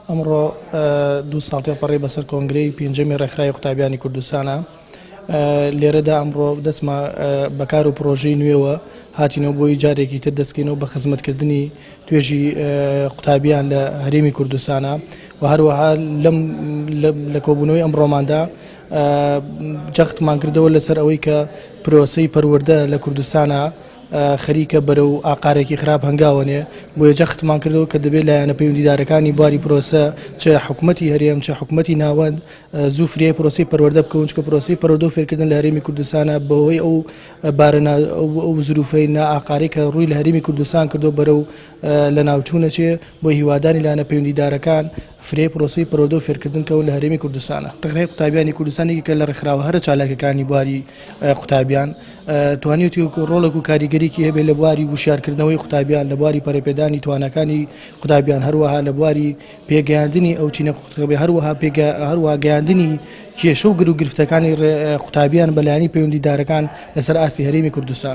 ئەمڕۆ دوو ساڵی پەڕی بەسەر کۆنگرەی پێنجەمی ڕێکخراوی قوتابیانی کوردستانە. لێرەدا ئەمڕۆ دەستمە بەکار و پرۆژەی نوێوە هاتینەوە بۆی جارێکی تر دەستکەینەوە بە خزمەتکردنی توێژی قوتابیان لە هەرێمی کوردستانە و هەروەها لە کۆبوونەوەی ئەمڕۆماندا جەختمان کردەوە لەسەر ئەوەی کە پرۆسەی پەروەردە لە کوردستانە خەریکە بەرەو ئاقارێکی خراپ هەنگاوەنێ بۆ جەختمان کردەوە کە دەبێت لایەنە پەیوەندیدارەکانی باری پرۆسە چه حکوومەتی هەرێم چه حکوومەتی ناوەند زوو فرێ پرۆسی پەروەردە بکەون چکە پرۆسی پەروەردە و فێرکردن لە هەرێمی کوردستانە بەهۆی ئەو بارە ئەو زروفەی نائاقاری کە ڕووی لە هەرێمی کوردستان کردو بەرەو لە ناوچوونە چێ بۆ هیوادانی لایەنە پەیوەندیدارەکان فرێ پرۆسی پەروەردە و فێرکردن کەون لە هەرێمی کوردستانە. ڕێکخراوی قوتابیانی کوردستانی کە لە ڕێکخراوە هەرە چالاکەکانی بواری قوتابیان توانیوتی ڕۆڵێک و کاریگەریکی هەبێت لە بواری وشارکردنەوەی قوتابیان لە بواری پەرەپێدانی توانەکانی قوتابیان هەروەها لە بواری پێگەیاندنی ئەو چینە قوتابی هەروەها گەیاندنی کێشە و گرفتەکانی قوتابیان بەلایەنی پەیوەندیدارەکان لەسەر ئاستی هەرێمی کوردستان.